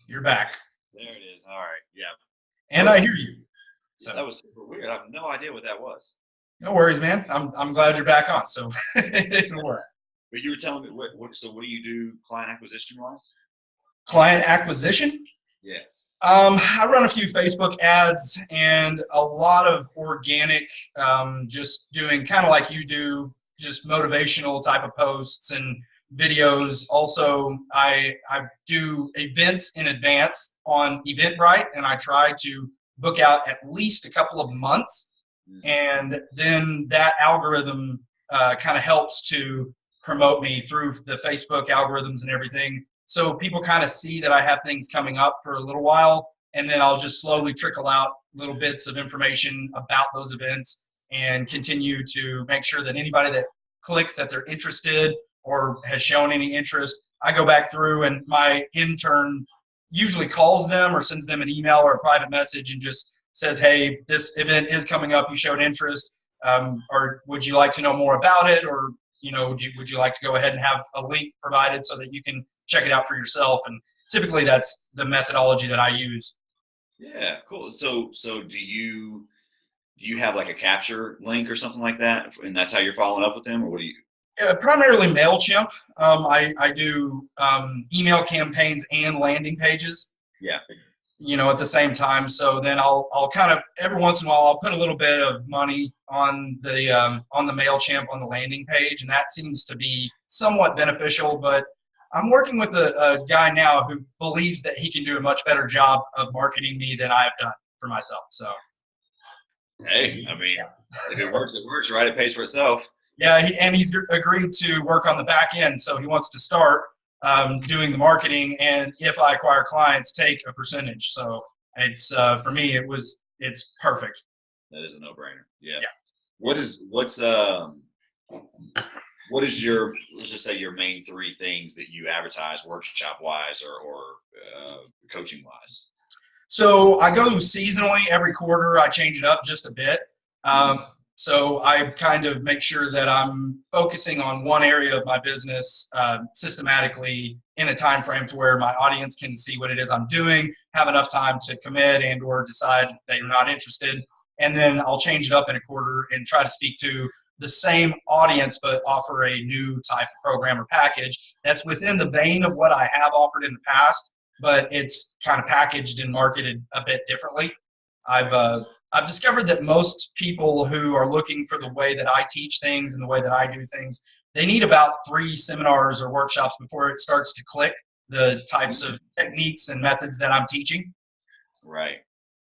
You're back. There it is. All right. Yeah. And I hear you. So that was super weird. I have no idea what that was. No worries, man. I'm glad you're back on. So it'll work. But you were telling me so what do you do client acquisition wise? Client acquisition? Yeah. I run a few Facebook ads and a lot of organic, just doing kind of like you do, just motivational type of posts and videos. Also, I do events in advance on Eventbrite, and I try to book out at least a couple of months. And then that algorithm kind of helps to promote me through the Facebook algorithms and everything. So people kind of see that I have things coming up for a little while, and then I'll just slowly trickle out little bits of information about those events and continue to make sure that anybody that clicks that they're interested or has shown any interest, I go back through and my intern usually calls them or sends them an email or a private message and just says, hey, this event is coming up, you showed interest, or would you like to know more about it? Or, you know, would you like to go ahead and have a link provided so that you can check it out for yourself? And typically that's the methodology that I use. Yeah, cool. So do you have like a capture link or something like that, and that's how you're following up with them, or what do you? Primarily MailChimp. I do email campaigns and landing pages. Yeah. You know, at the same time. So then I'll kind of every once in a while I'll put a little bit of money on the MailChimp on the landing page, and that seems to be somewhat beneficial. But I'm working with a guy now who believes that he can do a much better job of marketing me than I've done for myself. So, hey, I mean, if it works, it works, right? It pays for itself. Yeah, he's agreed to work on the back end. So he wants to start doing the marketing, and if I acquire clients, take a percentage. So it's for me, it's perfect. That is a no-brainer. Yeah. What is your, let's just say, your main three things that you advertise workshop wise or coaching wise? So I go seasonally every quarter. I change it up just a bit. So I kind of make sure that I'm focusing on one area of my business systematically in a time frame to where my audience can see what it is I'm doing, have enough time to commit and or decide that you're not interested. And then I'll change it up in a quarter and try to speak to the same audience but offer a new type of program or package that's within the vein of what I have offered in the past, but it's kind of packaged and marketed a bit differently. I've discovered that most people who are looking for the way that I teach things and the way that I do things, they need about 3 seminars or workshops before it starts to click the types of techniques and methods that I'm teaching. Right.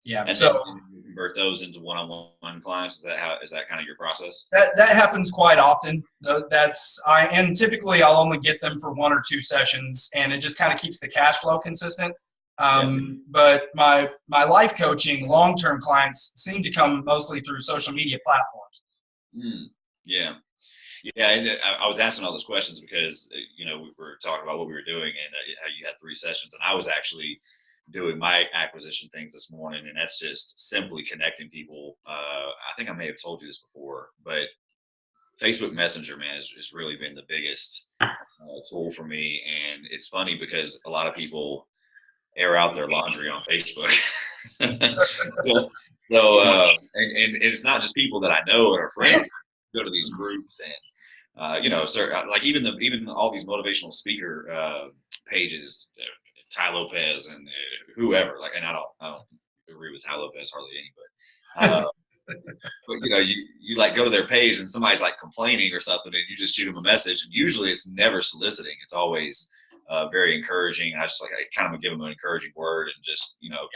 Yeah. And so you convert those into one-on-one clients. Is that kind of your process? That happens quite often. And typically I'll only get them for 1 or 2 sessions, and it just kind of keeps the cash flow consistent. But my life coaching long-term clients seem to come mostly through social media platforms. Yeah. And I was asking all those questions because, you know, we were talking about what we were doing and how you had 3 sessions, and I was actually doing my acquisition things this morning, and that's just simply connecting people. I think I may have told you this before, but Facebook Messenger, man, has really been the biggest tool for me. And it's funny because a lot of people air out their laundry on Facebook. and it's not just people that I know and are friends. Go to these groups and you know, like even all these motivational speaker pages, Ty Lopez and whoever. Like, and I don't agree with Ty Lopez hardly any, but you know, you like go to their page and somebody's like complaining or something, and you just shoot them a message, and usually it's never soliciting. It's always very encouraging. I just I kind of give them an encouraging word and just, you know,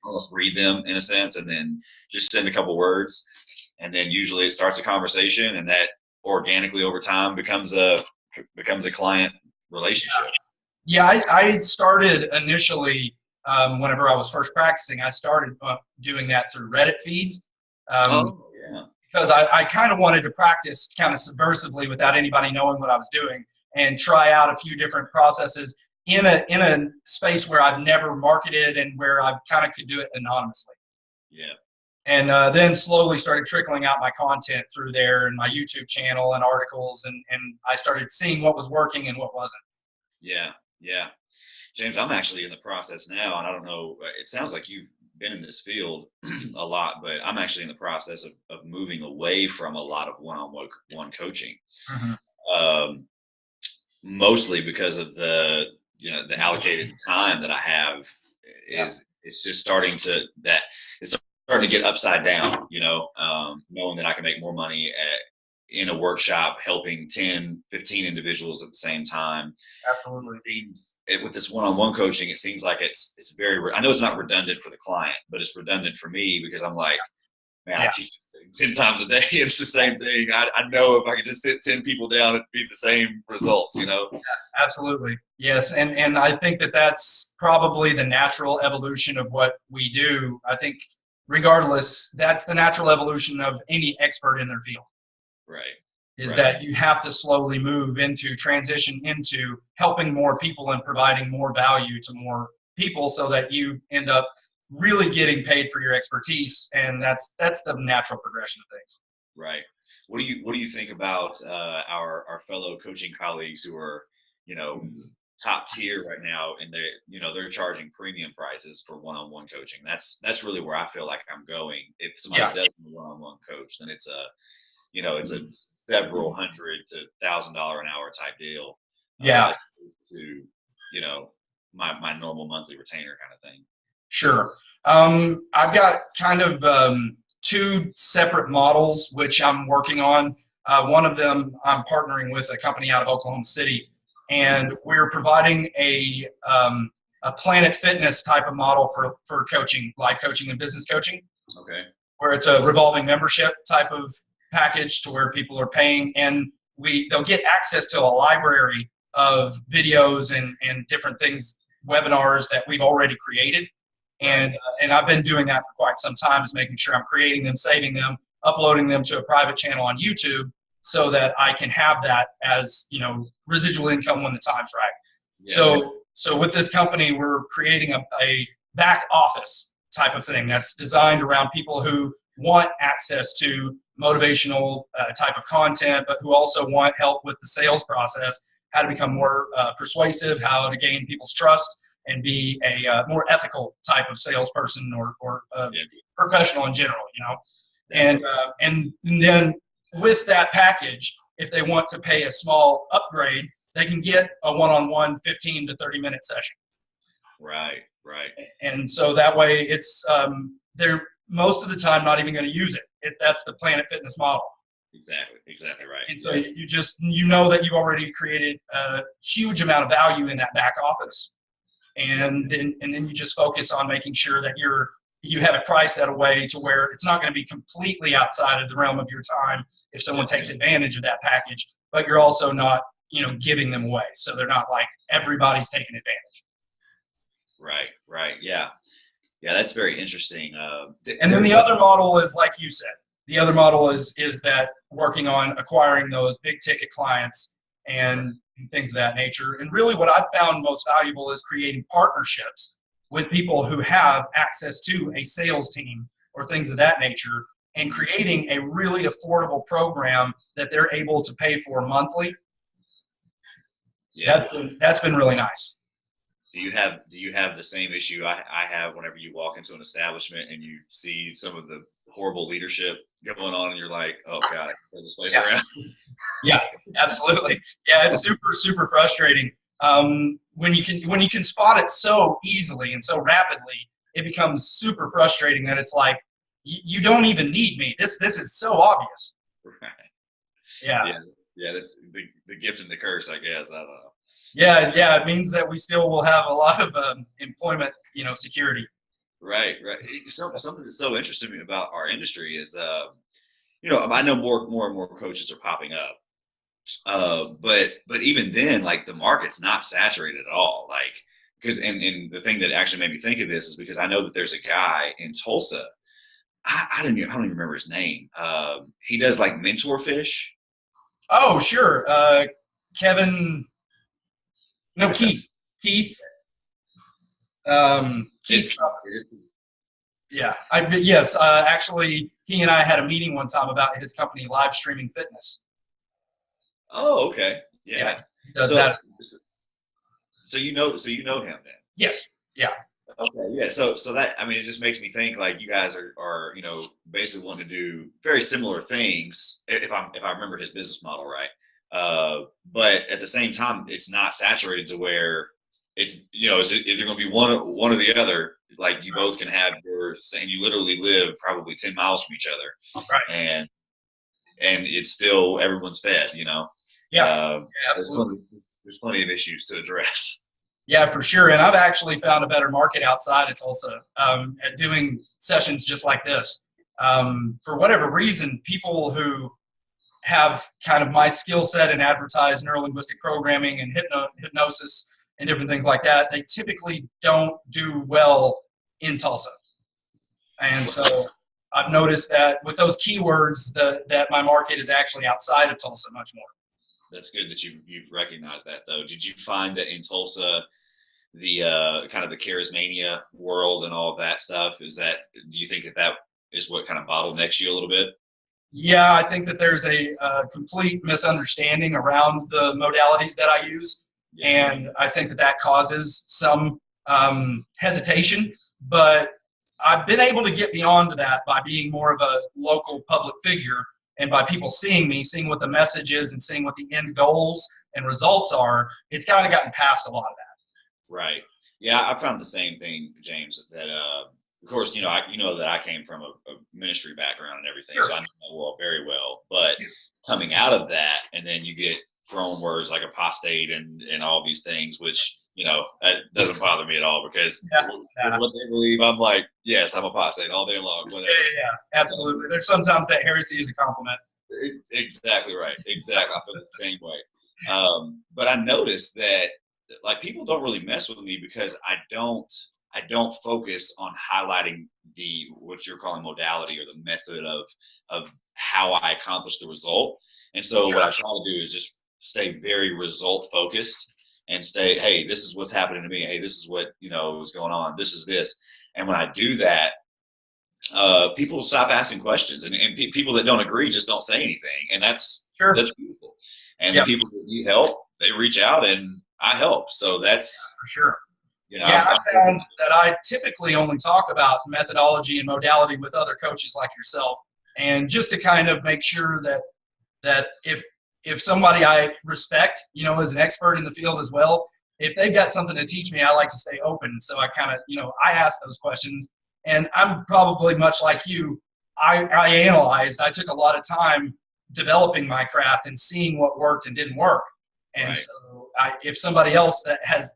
almost read them in a sense, and then just send a couple words, and then usually it starts a conversation, and that organically over time becomes a client relationship. Yeah, I started initially whenever I was first practicing. I started doing that through Reddit feeds. Because I kind of wanted to practice kind of subversively without anybody knowing what I was doing, and try out a few different processes in a space where I've never marketed and where I kind of could do it anonymously. Yeah. And then slowly started trickling out my content through there and my YouTube channel and articles, and I started seeing what was working and what wasn't. Yeah. Yeah. James, I'm actually in the process now, and I don't know, it sounds like you've been in this field a lot, but I'm actually in the process of moving away from a lot of one-on-one coaching. Hmm. Um, Mostly because of the allocated time that I have is it's just it's starting to get upside down, knowing that I can make more money in a workshop helping 10, 15 individuals at the same time. Absolutely. With this one-on-one coaching, it seems like it's very, I know it's not redundant for the client, but it's redundant for me because I'm like, man, I teach 10 times a day. It's the same thing. I know if I could just sit 10 people down, it'd be the same results, Absolutely. Yes. And I think that that's probably the natural evolution of what we do. I think regardless, that's the natural evolution of any expert in their field. Right. Is that you have to slowly transition into helping more people and providing more value to more people so that you end up really getting paid for your expertise. And that's the natural progression of things. Right. What do you think about our fellow coaching colleagues who are, top tier right now, and they're charging premium prices for one-on-one coaching? That's really where I feel like I'm going. If somebody does a one-on-one coach, then it's a several $100 to $1,000 an hour type deal. To my normal monthly retainer kind of thing. Sure. I've got kind of two separate models which I'm working on. One of them, I'm partnering with a company out of Oklahoma City, and we're providing a Planet Fitness type of model for coaching, life coaching and business coaching. Okay. Where it's a revolving membership type of package to where people are paying, and they'll get access to a library of videos and different things, webinars that we've already created. And I've been doing that for quite some time, is making sure I'm creating them, saving them, uploading them to a private channel on YouTube so that I can have that as, residual income when the time's right. Yeah. So with this company, we're creating a back office type of thing that's designed around people who want access to motivational type of content, but who also want help with the sales process, how to become more persuasive, how to gain people's trust, and be a more ethical type of salesperson or professional in general, And then with that package, if they want to pay a small upgrade, they can get a one-on-one 15 to 30-minute session. Right. And so that way it's they're most of the time not even going to use it. That's the Planet Fitness model. Exactly right. And so you know that you've already created a huge amount of value in that back office. And then you just focus on making sure that you have it priced at a way to where it's not going to be completely outside of the realm of your time if someone takes advantage of that package, but you're also not, giving them away. So they're not like everybody's taking advantage. Right. Yeah, that's very interesting. And then the other model is, like you said, the other model is that working on acquiring those big ticket clients and things of that nature. And really what I've found most valuable is creating partnerships with people who have access to a sales team or things of that nature, and creating a really affordable program that they're able to pay for monthly. Yeah. That's been really nice. Do you have the same issue I have whenever you walk into an establishment and you see some of the horrible leadership going on and you're like, oh God, I can turn this place around? Yeah, absolutely. Yeah, it's super, super frustrating. When you can spot it so easily and so rapidly, it becomes super frustrating that it's like, you don't even need me. This is so obvious. Right. Yeah, that's the gift and the curse, I guess. I don't know. Yeah, it means that we still will have a lot of employment, security. Right. Something that's so interesting to me about our industry is, I know more and more coaches are popping up, but even then, like, the market's not saturated at all. Like, because and the thing that actually made me think of this is because I know that there's a guy in Tulsa. I don't even remember his name. He does like mentor fish. Oh, sure. Kevin. No, Keith. Keith. Yeah. Yes. Actually, he and I had a meeting one time about his company, Live Streaming Fitness. Oh, okay. Yeah. He does that. So you know him then. Yes. Yeah. Okay, yeah. So that, I mean, it just makes me think like you guys are basically wanting to do very similar things if I remember his business model right. But at the same time, it's not saturated to where it's it's either going to be one or the other. Like you both can have your saying you literally live probably 10 miles from each other, Right. and it's still everyone's fed. Yeah. Yeah, Absolutely. there's plenty of issues to address. Yeah, for sure. And I've actually found a better market outside of Tulsa at doing sessions just like this. For whatever reason, people who have kind of my skill set in advertise neurolinguistic programming and hypnosis and different things like that, they typically don't do well in Tulsa. And so I've noticed that with those keywords, that my market is actually outside of Tulsa much more. That's good that you've recognized that, though. Did you find that in Tulsa, the kind of the charismania world and all of that stuff, do you think that is what kind of bottlenecks you a little bit? Yeah, I think that there's a complete misunderstanding around the modalities that I use. Yeah. And I think that causes some hesitation, but I've been able to get beyond that by being more of a local public figure, and by people seeing me, seeing what the message is and seeing what the end goals and results are. It's kind of gotten past a lot of that. Right. Yeah, I found the same thing, James, that of course, that I came from a ministry background and everything, sure. So I know the world very well. But coming out of that, and then you get thrown words like apostate and all these things, which that doesn't bother me at all, because what they believe, I'm like, yes, I'm apostate all day long. Whatever. Yeah, absolutely. There's sometimes that heresy is a compliment. Exactly right. Exactly, I feel the same way. But I noticed that like people don't really mess with me because I don't focus on highlighting what you're calling modality or the method of how I accomplish the result. And so what I try to do is just stay very result focused and say, hey, this is what's happening to me. Hey, this is what is going on. This is this. And when I do that, people stop asking questions, and people that don't agree just don't say anything, and that's beautiful. And the people that need help, they reach out, and I help. So that's for sure. I found that I typically only talk about methodology and modality with other coaches like yourself, and just to kind of make sure that if somebody I respect, is an expert in the field as well, if they've got something to teach me, I like to stay open. So I kind of, I ask those questions, and I'm probably much like you. I analyzed. I took a lot of time developing my craft and seeing what worked and didn't work. And so if somebody else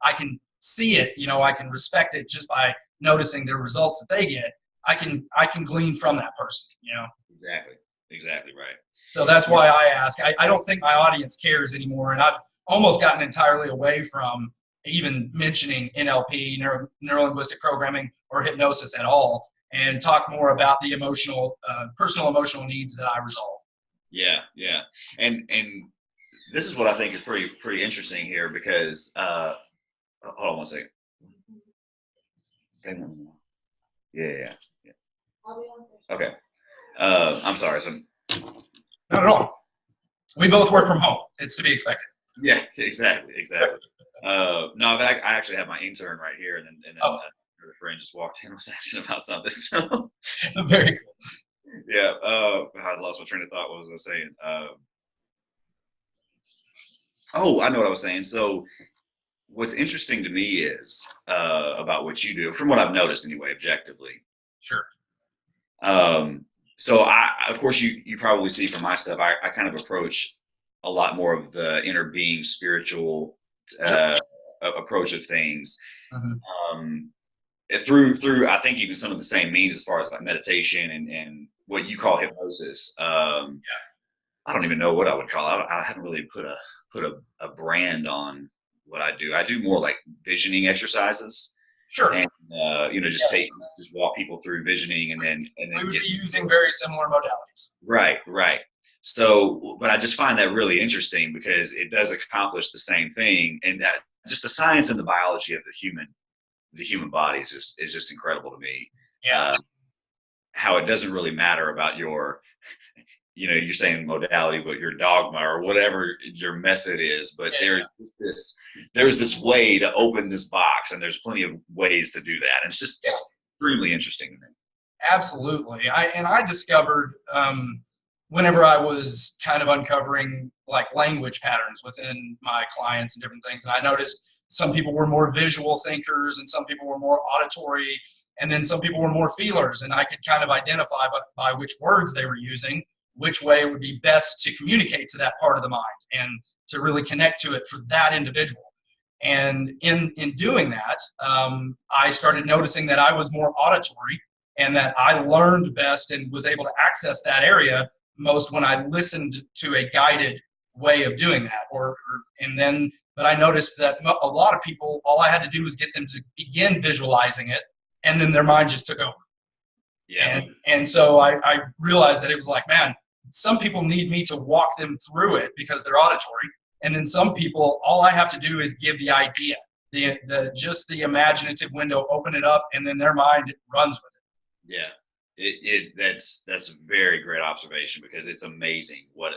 I can see it, I can respect it just by noticing the results that they get. I can glean from that person, Exactly right. So that's why I ask. I don't think my audience cares anymore, and I've almost gotten entirely away from even mentioning NLP, neuro-linguistic programming, or hypnosis at all, and talk more about the personal emotional needs that I resolve. Yeah. And this is what I think is pretty interesting here, because hold on one second. Yeah. Okay. I'm sorry. Not at all. We both work from home. It's to be expected. Yeah, exactly. No, but I actually have my intern right here, and then a friend just walked in and was asking about something. So very cool. Yeah. I lost my train of thought. What was I saying? I know what I was saying. So what's interesting to me is about what you do, from what I've noticed anyway, objectively. Sure. So of course, you probably see from my stuff, I kind of approach a lot more of the inner being, spiritual approach of things. Mm-hmm. Through I think even some of the same means, as far as like meditation and what you call hypnosis. I don't even know what I would call it. I haven't really put a brand on what I do. I do more like visioning exercises. Sure. And just walk people through visioning, and then we would be using very similar modalities. Right. So, but I just find that really interesting, because it does accomplish the same thing, and that just the science and the biology of the human body is just incredible to me. Yeah. How it doesn't really matter about your you know, you're saying modality, but your dogma or whatever your method is, but there's this way to open this box, and there's plenty of ways to do that. And it's just extremely interesting to me. Absolutely. I discovered whenever I was kind of uncovering like language patterns within my clients and different things, and I noticed some people were more visual thinkers and some people were more auditory, and then some people were more feelers, and I could kind of identify by which words they were using, which way would be best to communicate to that part of the mind and to really connect to it for that individual. And in doing that, I started noticing that I was more auditory, and that I learned best and was able to access that area most when I listened to a guided way of doing that. But I noticed that a lot of people, all I had to do was get them to begin visualizing it, and then their mind just took over. Yeah. And so I realized that it was like, man, some people need me to walk them through it because they're auditory, and then some people, all I have to do is give the idea, just the imaginative window, open it up, and then their mind runs with it. Yeah, that's a very great observation, because it's amazing what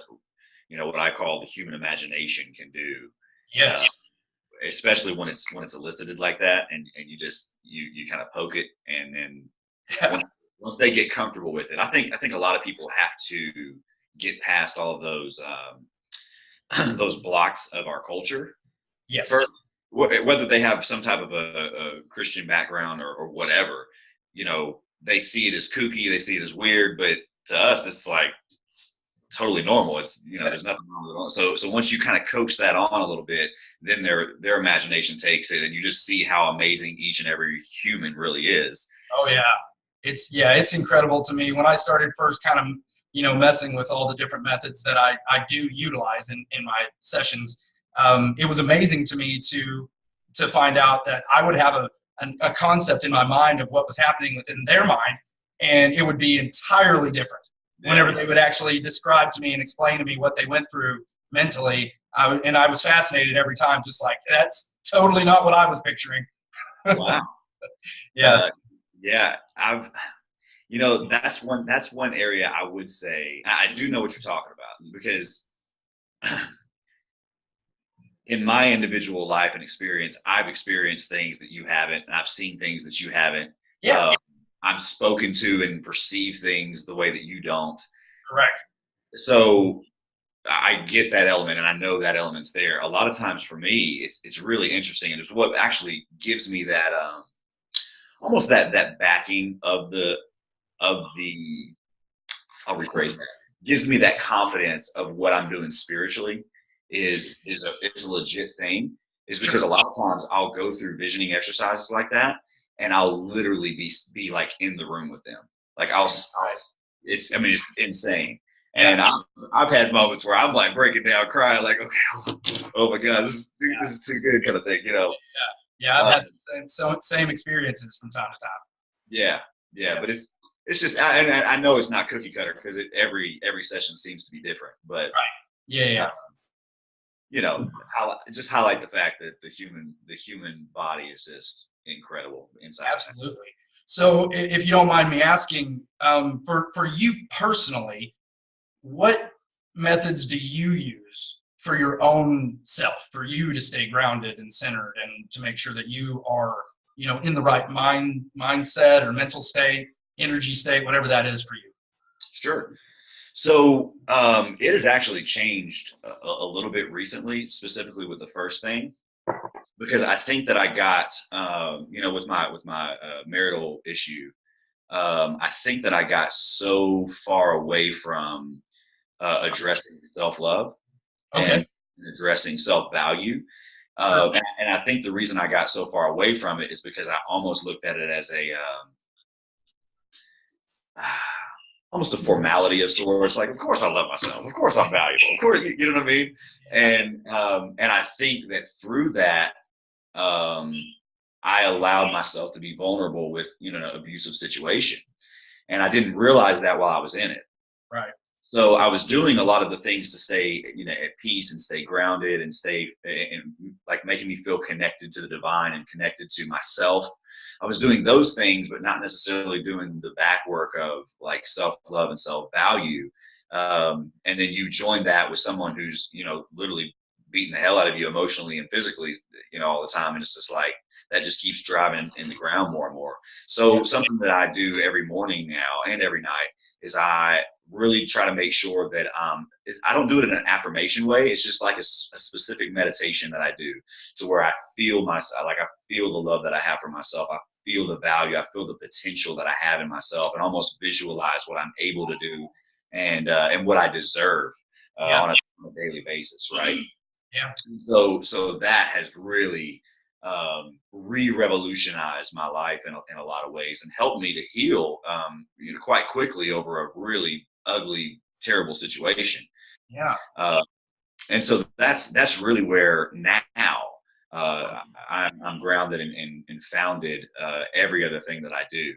I call the human imagination can do. Yes. Especially when it's elicited like that, and you kind of poke it, and then once they get comfortable with it, I think a lot of people have to get past all of those those blocks of our culture. Yes. Whether they have some type of a Christian background or whatever, they see it as kooky, they see it as weird, but to us, it's like it's totally normal. It's there's nothing wrong with it. So once you kind of coax that on a little bit, then their imagination takes it, and you just see how amazing each and every human really is. Oh yeah, it's incredible to me. When I started first kind of messing with all the different methods that I do utilize in my sessions, it was amazing to me to find out that I would have a concept in my mind of what was happening within their mind, and it would be entirely different whenever they would actually describe to me and explain to me what they went through mentally. And I was fascinated every time, just like, that's totally not what I was picturing. Wow. Yes. Yeah, that's one area I would say I do know what you're talking about, because in my individual life and experience, I've experienced things that you haven't, and I've seen things that you haven't. Yeah. I'm spoken to and perceive things the way that you don't. Correct. So I get that element, and I know that element's there. A lot of times for me, it's really interesting, and it's what actually gives me that almost that backing of the I'll rephrase that, gives me that confidence of what I'm doing spiritually is a legit thing, is because a lot of times I'll go through visioning exercises like that, and I'll literally be like in the room with them. Like it's insane. And I've had moments where I'm like breaking down, crying, like, okay, oh my God, this is too good, kind of thing, Yeah, I've had the same experiences from time to time. Yeah, but it's just, I know it's not cookie cutter, because every session seems to be different, but Yeah. Just highlight the fact that the human body is just incredible inside. Absolutely. So if you don't mind me asking, for you personally, what methods do you use for your own self, for you to stay grounded and centered, and to make sure that you are, in the right mindset or mental state, energy state, whatever that is for you? Sure. So it has actually changed a little bit recently, specifically with the first thing, because I think that I got, with my marital issue, I think that I got so far away from addressing self-love and addressing self-value. And I think the reason I got so far away from it is because I almost looked at it as almost a formality of sorts. Like, of course I love myself. Of course I'm valuable. Of course, you know what I mean? And I think that through that, I allowed myself to be vulnerable with, an abusive situation. And I didn't realize that while I was in it. Right. So I was doing a lot of the things to stay, at peace and stay grounded and stay, and like making me feel connected to the divine and connected to myself. I was doing those things, but not necessarily doing the back work of like self-love and self-value. And then you join that with someone who's, literally beating the hell out of you emotionally and physically, all the time. And it's just like, that just keeps driving in the ground more and more. So something that I do every morning now and every night is I really try to make sure that I don't do it in an affirmation way. It's just like a specific meditation that I do, to where I feel myself, like I feel the love that I have for myself. I feel the value. I feel the potential that I have in myself, and almost visualize what I'm able to do and what I deserve on a daily basis, right? Yeah. So that has really re-revolutionized my life in a lot of ways, and helped me to heal quite quickly over a really ugly, terrible situation. Yeah. And so that's really where now I'm grounded and founded every other thing that I do.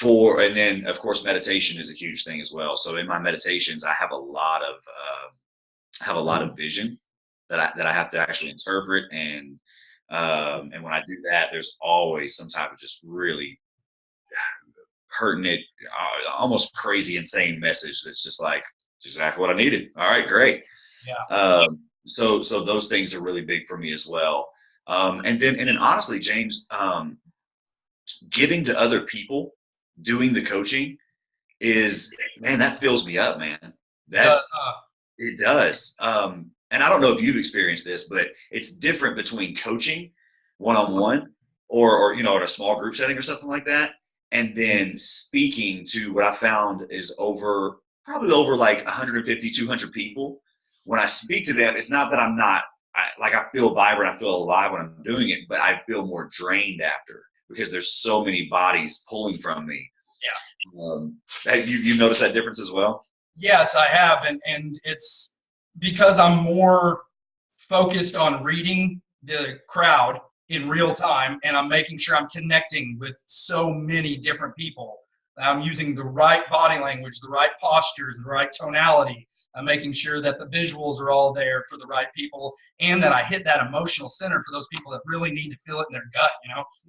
And then of course meditation is a huge thing as well. So in my meditations, I have a lot of vision that I have to actually interpret, and when I do that, there's always some type of just really pertinent, almost crazy, insane message that's just like, it's exactly what I needed. All right, great. Yeah. So those things are really big for me as well. And then honestly, James, giving to other people, doing the coaching man, that fills me up, man. It does. And I don't know if you've experienced this, but it's different between coaching one-on-one or in a small group setting or something like that, and then speaking to what I found is probably over like 150, 200 people. When I speak to them, it's not that I feel vibrant, I feel alive when I'm doing it, but I feel more drained after, because there's so many bodies pulling from me. Yeah. You noticed that difference as well? Yes, I have. And it's because I'm more focused on reading the crowd in real time, and I'm making sure I'm connecting with so many different people. I'm using the right body language, the right postures, the right tonality. I'm making sure that the visuals are all there for the right people, and that I hit that emotional center for those people that really need to feel it in their gut,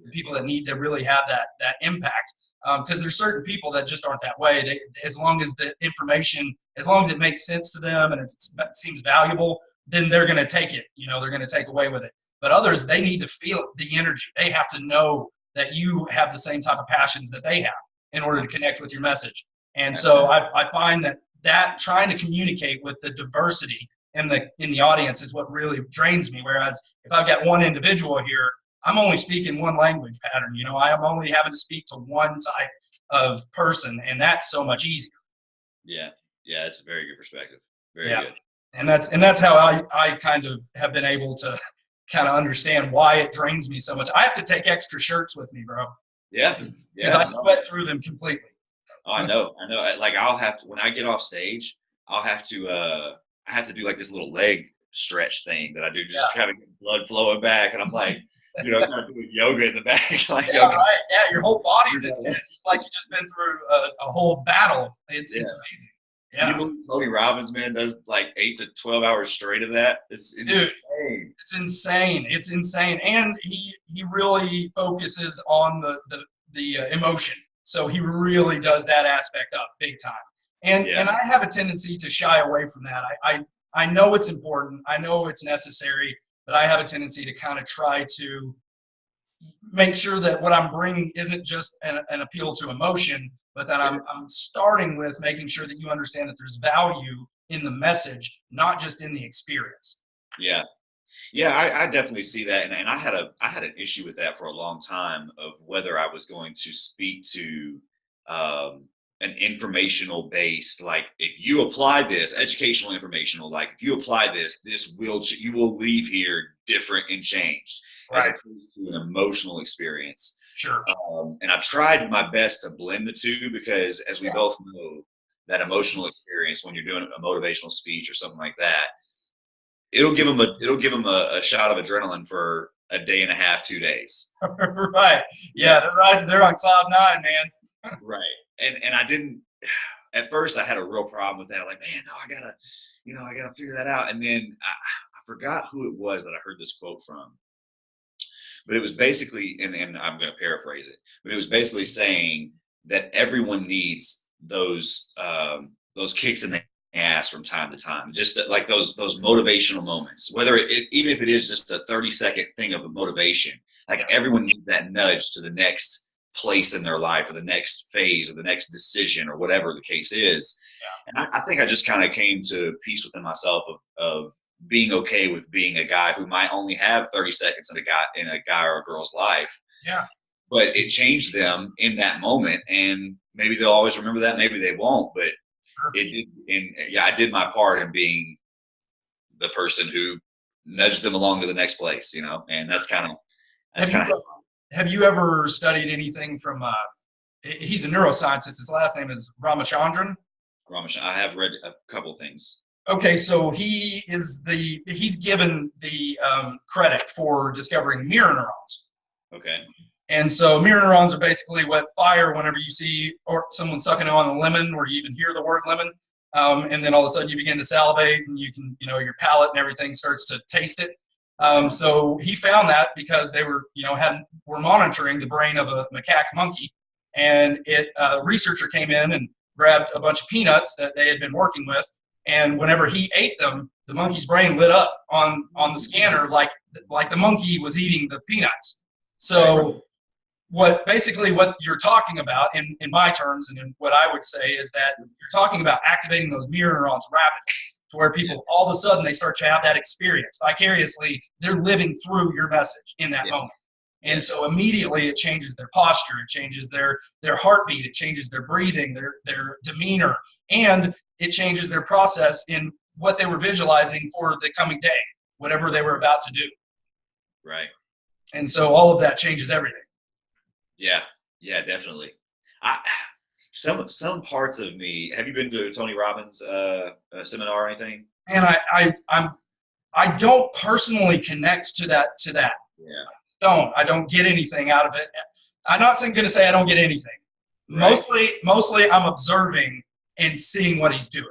the people that need to really have that impact. Because there's certain people that just aren't that way. As long as the information, as long as it makes sense to them and it seems valuable, then they're going to take it. They're going to take away with it. But others, they need to feel the energy. They have to know that you have the same type of passions that they have in order to connect with your message. And so I find that trying to communicate with the diversity in the audience is what really drains me. Whereas if I've got one individual here, I'm only speaking one language pattern. I am only having to speak to one type of person, and that's so much easier. Yeah, it's a very good perspective. Very good. And that's how I kind of have been able to kind of understand why it drains me so much. I have to take extra shirts with me, bro. Yeah. Because I sweat through them completely. Oh, I know. Like I'll have to, when I get off stage, I have to do like this little leg stretch thing that I do, just kind of get blood flowing back, and I'm like, kind of doing yoga in the back. Like, right. Yeah, your whole body's intense. Like you've just been through a whole battle. It's amazing. Yeah. Can you believe Tony Robbins, man, does like 8 to 12 hours straight of that? It's insane. Dude, it's insane. It's insane. And he really focuses on the emotion. So he really does that aspect up big time. And I have a tendency to shy away from that. I know it's important. I know it's necessary, but I have a tendency to kind of try to make sure that what I'm bringing isn't just an appeal to emotion, but that I'm starting with making sure that you understand that there's value in the message, not just in the experience. Yeah. I definitely see that, and I had an issue with that for a long time, of whether I was going to speak to an informational based, like if you apply this, educational informational, like if you apply this, you will leave here different and changed, as opposed to an emotional experience. Sure. And I've tried my best to blend the two, because as we both know, that emotional experience, when you're doing a motivational speech or something like that, it'll give them a shot of adrenaline for a day and a half, 2 days. Right. Yeah, they're on cloud nine, man. Right. And I didn't, at first I had a real problem with that. Like, man, no, I gotta figure that out. And then I forgot who it was that I heard this quote from, but it was basically, and I'm going to paraphrase it, but it was basically saying that everyone needs those kicks in the ass from time to time, just like those motivational moments, whether even if it is just a 30-second thing of a motivation. Like everyone needs that nudge to the next place in their life, or the next phase, or the next decision, or whatever the case is. And I think I just kind of came to peace within myself of being okay with being a guy who might only have 30 seconds in a guy or a girl's life. Yeah. But it changed them in that moment, and maybe they'll always remember that, maybe they won't, but it did. And I did my part in being the person who nudged them along to the next place, and that's kind of. Have you ever studied anything from? He's a neuroscientist. His last name is Ramachandran. I have read a couple things. Okay, so he's given the credit for discovering mirror neurons. Okay. And so mirror neurons are basically what fire whenever you see or someone sucking on a lemon, or you even hear the word lemon, and then all of a sudden you begin to salivate, and you can, your palate and everything starts to taste it. So he found that because they were, were monitoring the brain of a macaque monkey, and a researcher came in and grabbed a bunch of peanuts that they had been working with, and whenever he ate them, the monkey's brain lit up on the scanner like the monkey was eating the peanuts. So what you're talking about in my terms, and in what I would say, is that you're talking about activating those mirror neurons rapidly, to where people all of a sudden they start to have that experience vicariously. They're living through your message in that moment. And so immediately it changes their posture, it changes their heartbeat, it changes their breathing, their demeanor, and it changes their process in what they were visualizing for the coming day, whatever they were about to do. Right. And so all of that changes everything. Yeah, definitely. Some parts of me. Have you been to Tony Robbins' seminar or anything? And I don't personally connect to that. Yeah. I don't get anything out of it. I'm not going to say I don't get anything. Right. Mostly I'm observing and seeing what he's doing.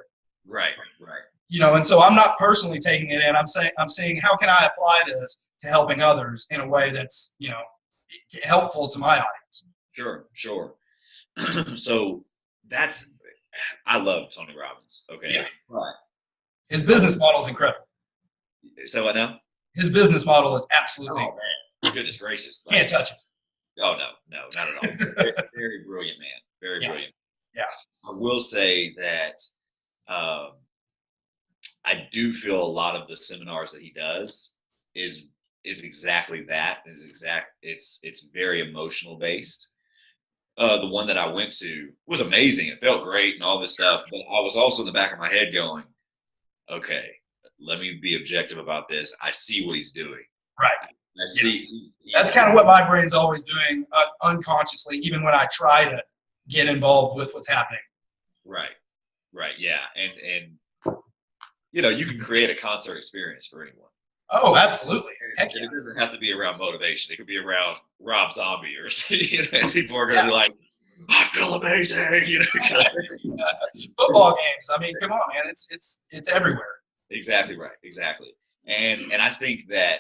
Right. And so I'm not personally taking it in. I'm saying how can I apply this to helping others in a way that's, helpful to my audience. Sure. So I love Tony Robbins. Okay. Yeah. Right. His business model is incredible. So what now? His business model is absolutely. Oh man, goodness gracious! Can't touch it. Oh no, not at all. Very brilliant man. Very brilliant. Yeah. I will say that I do feel a lot of the seminars that he does is exactly that. It's very emotional based. The one that I went to was amazing. It felt great and all this stuff, but I was also in the back of my head going, okay, let me be objective about this. I see what he's doing. Right. I see. That's kind of what my brain's always doing unconsciously, even when I try to get involved with what's happening. Right. Yeah. And you can create a concert experience for anyone. Oh, absolutely. Heck yeah. It doesn't have to be around motivation. It could be around Rob Zombie or and people are going to be like, I feel amazing. Football games. I mean, come on, man. It's everywhere. Exactly right. Exactly. And I think that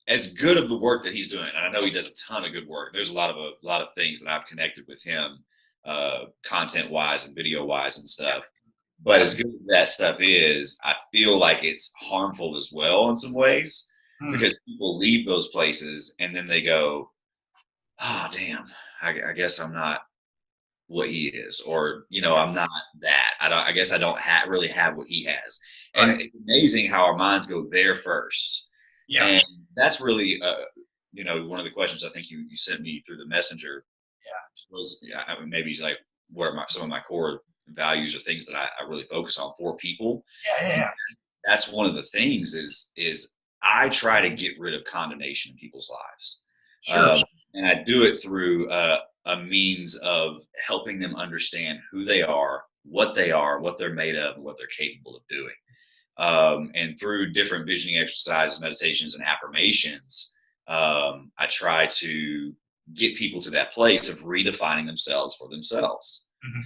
as good of the work that he's doing, and I know he does a ton of good work. There's a lot of things that I've connected with him, content wise and video wise and stuff. But as good as that stuff is, I feel like it's harmful as well in some ways, because people leave those places and then they go, oh, damn, I guess I'm not what he is, or, I'm not that. I guess I don't really have what he has. And it's amazing how our minds go there first. Yeah. And that's really, one of the questions I think you sent me through the messenger. Yeah. Was maybe like where some of my core values or things that I really focus on for people. Yeah. That's one of the things is I try to get rid of condemnation in people's lives. Sure. And I do it through a means of helping them understand who they are, what they're made of, and what they're capable of doing. And through different visioning exercises, meditations, and affirmations, I try to get people to that place of redefining themselves for themselves. Mm-hmm.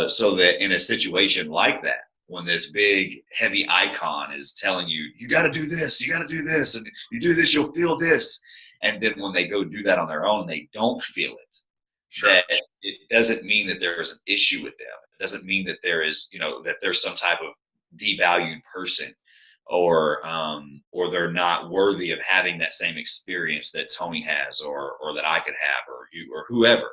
So that in a situation like that, when this big, heavy icon is telling you, you got to do this, and you do this, you'll feel this. And then when they go do that on their own, they don't feel it. Sure. that it doesn't mean that there is an issue with them. It doesn't mean that there is, that there's some type of devalued person, or they're not worthy of having that same experience that Tony has, or that I could have, or you, or whoever.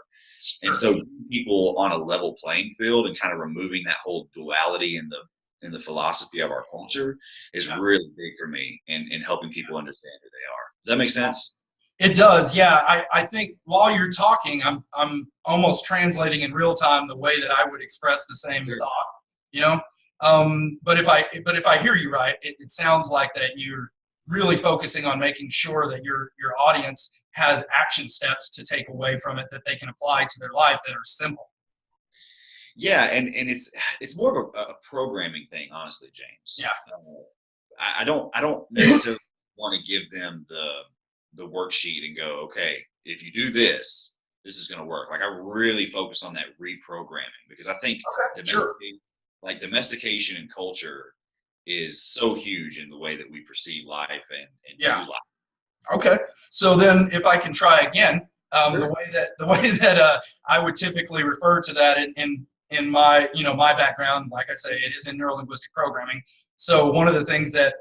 And so people on a level playing field, and kind of removing that whole duality in the philosophy of our culture is really big for me in helping people understand who they are. Does that make sense? It does, yeah. I think while you're talking, I'm almost translating in real time the way that I would express the same thought, But if I hear you right, it sounds like that you're really focusing on making sure that your audience has action steps to take away from it that they can apply to their life that are simple. Yeah, and it's more of a programming thing, honestly, James. Yeah. I don't necessarily want to give them the worksheet and go, okay, if you do this, this is going to work. Like, I really focus on that reprogramming, because I think domestication and culture is so huge in the way that we perceive life and do life. Okay, so then if I can try again, the way that I would typically refer to that in my my background, like I say, it is in neurolinguistic programming. So one of the things that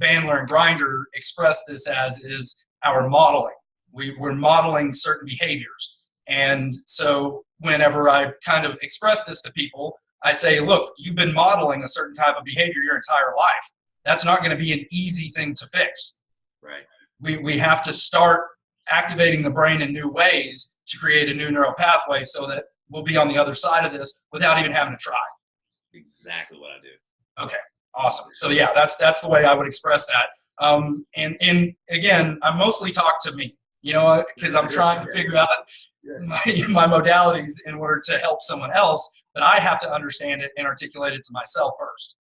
Bandler and Grinder express this as is our modeling. We're modeling certain behaviors, and so whenever I kind of express this to people, I say, look, you've been modeling a certain type of behavior your entire life. That's not going to be an easy thing to fix. Right. We have to start activating the brain in new ways to create a new neural pathway so that we'll be on the other side of this without even having to try. Exactly what I do. Okay, awesome. So yeah, that's the way I would express that. And again, I mostly talk to me, because I'm trying to figure out my modalities in order to help someone else, but I have to understand it and articulate it to myself first.